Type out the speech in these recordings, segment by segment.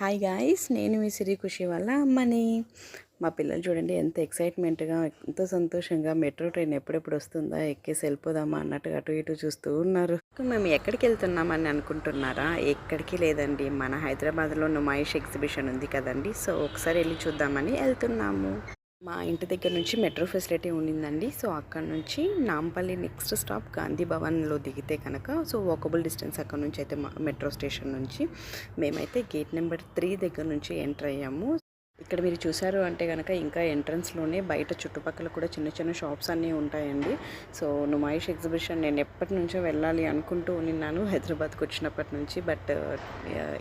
Hi guys, నేను మీ సిరి ఖుషి వాళ్ళ అమ్మని. మా పిల్లలు చూడండి ఎంత ఎక్సైట్మెంట్గా, ఎంతో సంతోషంగా మెట్రో ట్రైన్ ఎప్పుడెప్పుడు వస్తుందా, ఎక్కేసి వెళ్ళిపోదామా అన్నట్టుగా అటు ఇటు చూస్తూ ఉన్నారు. మేము ఎక్కడికి వెళ్తున్నామని అనుకుంటున్నారా? ఎక్కడికి లేదండి, మన హైదరాబాద్లో నుమాయిష్ ఎగ్జిబిషన్ ఉంది కదండి. సో ఒకసారి వెళ్ళి చూద్దామని వెళ్తున్నాము. మా ఇంటి దగ్గర నుంచి మెట్రో ఫెసిలిటీ ఉండిందండి. సో అక్కడ నుంచి నాంపల్లి నెక్స్ట్ స్టాప్ గాంధీ భవన్లో దిగితే కనుక సో వాకబుల్ డిస్టెన్స్ అక్కడ నుంచి అయితే మెట్రో స్టేషన్ నుంచి మేమైతే గేట్ నెంబర్ 3 దగ్గర నుంచి ఎంటర్ అయ్యాము. ఇక్కడ మీరు చూసారు అంటే కనుక ఇంకా ఎంట్రన్స్లోనే బయట చుట్టుపక్కల కూడా చిన్న చిన్న షాప్స్ అన్నీ ఉంటాయండి. సో నుమాయిష్ ఎగ్జిబిషన్ నేను ఎప్పటి నుంచో వెళ్ళాలి అనుకుంటూ ఉన్నాను హైదరాబాద్కి వచ్చినప్పటి నుంచి. బట్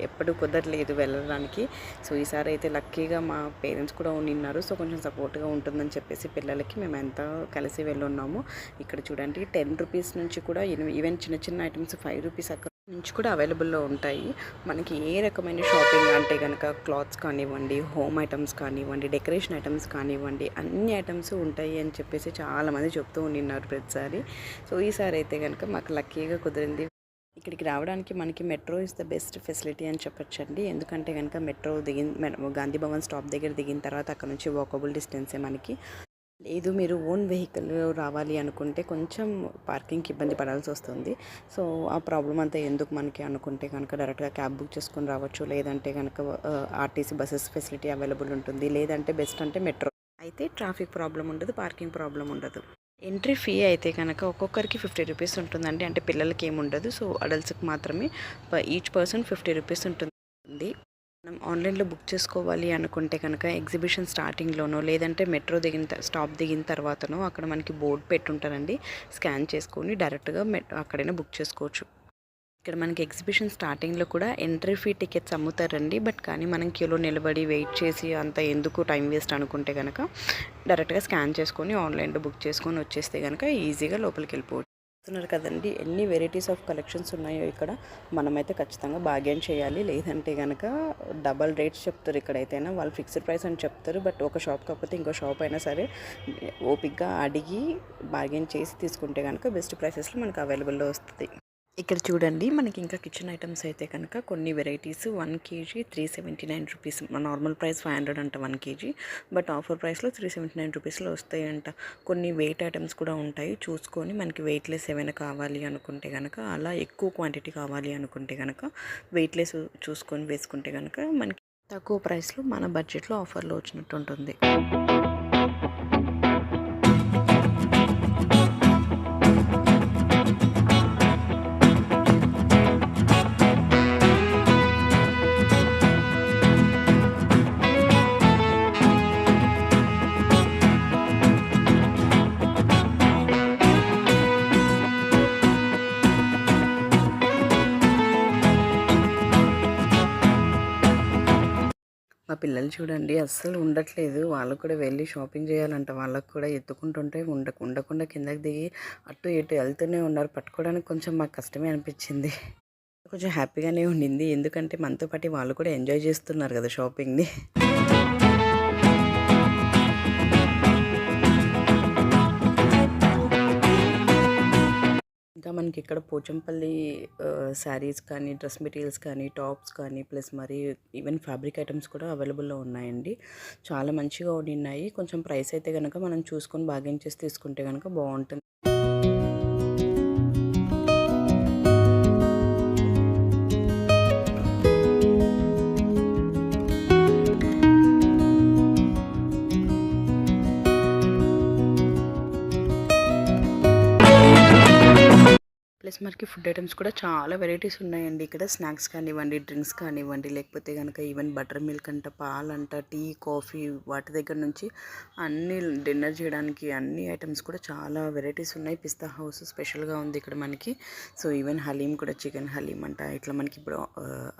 ఎప్పుడు కుదరలేదు వెళ్ళడానికి. సో ఈసారి అయితే లక్కీగా మా పేరెంట్స్ కూడా ఉన్నారు. సో కొంచెం సపోర్ట్గా ఉంటుందని చెప్పేసి పిల్లలకి మేము ఎంత కలిసి వెళ్ళున్నాము. ఇక్కడ చూడండి 10 రూపీస్ నుంచి కూడా ఈవెన్ చిన్న చిన్న ఐటమ్స్ 5 రూపీస్ అక్కడ నుంచి కూడా అవైలబుల్లో ఉంటాయి. మనకి ఏ రకమైన షాపింగ్ అంటే కనుక క్లాత్స్ కానివ్వండి, హోమ్ ఐటమ్స్ కానివ్వండి, డెకరేషన్ ఐటమ్స్ కానివ్వండి, అన్ని ఐటమ్స్ ఉంటాయి అని చెప్పేసి చాలామంది చెప్తూ ఉన్నారు ప్రతిసారి. సో ఈసారి అయితే కనుక మాకు లక్కీగా కుదిరింది. ఇక్కడికి రావడానికి మనకి metro is the best facility అని చెప్పొచ్చండి. ఎందుకంటే కనుక మెట్రో గాంధీ భవన్ స్టాప్ దగ్గర దిగిన తర్వాత అక్కడ నుంచి వాకబుల్ డిస్టెన్సే మనకి. లేదు మీరు ఓన్ వెహికల్ రావాలి అనుకుంటే కొంచెం పార్కింగ్కి ఇబ్బంది పడాల్సి వస్తుంది. సో ఆ ప్రాబ్లం అంతా ఎందుకు మనకి అనుకుంటే కనుక డైరెక్ట్గా క్యాబ్ బుక్ చేసుకొని రావచ్చు. లేదంటే కనుక ఆర్టీసీ బస్సెస్ ఫెసిలిటీ అవైలబుల్ ఉంటుంది. లేదంటే బెస్ట్ అంటే మెట్రో అయితే ట్రాఫిక్ ప్రాబ్లం ఉండదు, పార్కింగ్ ప్రాబ్లం ఉండదు. ఎంట్రీ ఫీ అయితే కనుక ఒక్కొక్కరికి 50 రూపీస్ ఉంటుందండి. అంటే పిల్లలకి ఏముండదు. సో అడల్ట్స్కి మాత్రమే ఈచ్ పర్సన్ 50 రూపీస్ ఉంటుంది. మనం ఆన్లైన్లో బుక్ చేసుకోవాలి అనుకుంటే కనుక ఎగ్జిబిషన్ స్టార్టింగ్లోనో లేదంటే మెట్రో స్టాప్ దిగిన తర్వాతనో అక్కడ మనకి బోర్డు పెట్టుంటారండి. స్కాన్ చేసుకొని డైరెక్ట్గా అక్కడైనా బుక్ చేసుకోవచ్చు. ఇక్కడ మనకి ఎగ్జిబిషన్ స్టార్టింగ్లో కూడా ఎంట్రీ ఫీ టికెట్స్ అమ్ముతారండి. బట్ కానీ మనం క్యూలో నిలబడి వెయిట్ చేసి అంత ఎందుకు టైం వేస్ట్ అనుకుంటే కనుక డైరెక్ట్గా స్కాన్ చేసుకొని ఆన్లైన్లో బుక్ చేసుకొని వచ్చేస్తే కనుక ఈజీగా లోపలికి వెళ్ళిపోవచ్చు. చూస్తున్నారు కదండి ఎన్ని వెరైటీస్ ఆఫ్ కలెక్షన్స్ ఉన్నాయో ఇక్కడ. మనమైతే ఖచ్చితంగా బార్గెన్ చేయాలి. లేదంటే కనుక డబల్ రేట్స్ చెప్తారు. ఇక్కడైతేనా వాళ్ళు ఫిక్స్డ్ ప్రైస్ అని చెప్తారు. బట్ ఒక షాప్ కాకపోతే ఇంకో షాప్ అయినా సరే ఓపిక్గా అడిగి బార్గెన్ చేసి తీసుకుంటే కనుక బెస్ట్ ప్రైసెస్లో మనకు అవైలబుల్లో వస్తుంది. ఇక్కడ చూడండి మనకి ఇంకా కిచెన్ ఐటమ్స్ అయితే కనుక కొన్ని varieties 1 kg 379 rupees. Normal price 500 అంట 1 kg. బట్ ఆఫర్ ప్రైస్లో 379 రూపీస్లో వస్తాయంట. కొన్ని వెయిట్ ఐటమ్స్ కూడా ఉంటాయి. చూసుకొని మనకి వెయిట్లెస్ ఏమైనా కావాలి అనుకుంటే కనుక, అలా ఎక్కువ క్వాంటిటీ కావాలి అనుకుంటే కనుక వెయిట్లెస్ చూసుకొని వేసుకుంటే కనుక మనకి తక్కువ ప్రైస్లో మన బడ్జెట్లో ఆఫర్లో వచ్చినట్టు ఉంటుంది. మా పిల్లలు చూడండి అస్సలు ఉండట్లేదు. వాళ్ళు కూడా వెళ్ళి షాపింగ్ చేయాలంట. వాళ్ళకు కూడా ఎత్తుకుంటుంటే ఉండకుండా కిందకి దిగి అటు ఇటు వెళ్తూనే ఉన్నారు. పట్టుకోవడానికి కొంచెం మాకు కష్టమే అనిపించింది. కొంచెం హ్యాపీగానే ఉండింది. ఎందుకంటే మనతో పాటు వాళ్ళు కూడా ఎంజాయ్ చేస్తున్నారు కదా షాపింగ్ని. ఇంకా మనకి ఇక్కడ పోచంపల్లి శారీస్ కానీ, డ్రెస్ మెటీరియల్స్ కానీ, టాప్స్ కానీ, ప్లస్ మరి ఈవెన్ ఫ్యాబ్రిక్ ఐటమ్స్ కూడా అవైలబుల్లో ఉన్నాయండి. చాలా మంచిగా ఉన్నాయి. కొంచెం ప్రైస్ అయితే కనుక మనం చూసుకొని బార్గెన్ చేసి తీసుకుంటే కనుక బాగుంటుంది. ప్లస్ మనకి ఫుడ్ ఐటమ్స్ కూడా చాలా వెరైటీస్ ఉన్నాయండి. ఇక్కడ స్నాక్స్ కానివ్వండి, డ్రింక్స్ కానివ్వండి, లేకపోతే కనుక ఈవెన్ బటర్ మిల్క్ అంట, పాలంట, టీ, కాఫీ వాటి దగ్గర నుంచి అన్ని డిన్నర్ చేయడానికి అన్ని ఐటమ్స్ కూడా చాలా వెరైటీస్ ఉన్నాయి. పిస్తా హౌస్ స్పెషల్గా ఉంది ఇక్కడ మనకి. సో ఈవెన్ హలీం కూడా, చికెన్ హలీం అంట. ఇట్లా మనకి ఇప్పుడు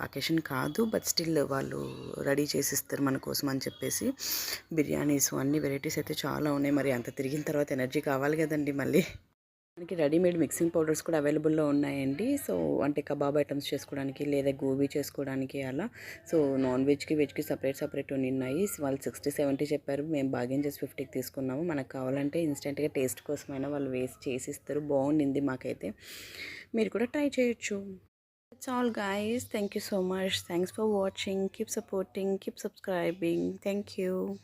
అకేషన్ కాదు, బట్ స్టిల్ వాళ్ళు రెడీ చేసిస్తారు మన కోసం అని చెప్పేసి. బిర్యానీస్ అన్ని వెరైటీస్ అయితే చాలా ఉన్నాయి. మరి అంత తిరిగిన తర్వాత ఎనర్జీ కావాలి కదండి మళ్ళీ. మనకి రెడీమేడ్ మిక్సింగ్ పౌడర్స్ కూడా అవైలబుల్లో ఉన్నాయండి. సో అంటే కబాబ్ ఐటమ్స్ చేసుకోవడానికి, లేదా గోబీ చేసుకోవడానికి అలా. సో నాన్ వెజ్కి, వెజ్కి సపరేట్ ఉన్నాయి. వాళ్ళు 60-70 చెప్పారు. మేము బార్గెన్ చేసి 50కి తీసుకున్నాము. మనకు కావాలంటే ఇన్స్టెంట్గా టేస్ట్ కోసమైనా వాళ్ళు వేసి చేసిస్తారు. బాగుండింది మాకైతే. మీరు కూడా ట్రై చేయొచ్చు. That's all, guys. Thank you so much. Thanks for watching. Keep supporting, keep subscribing. Thank you.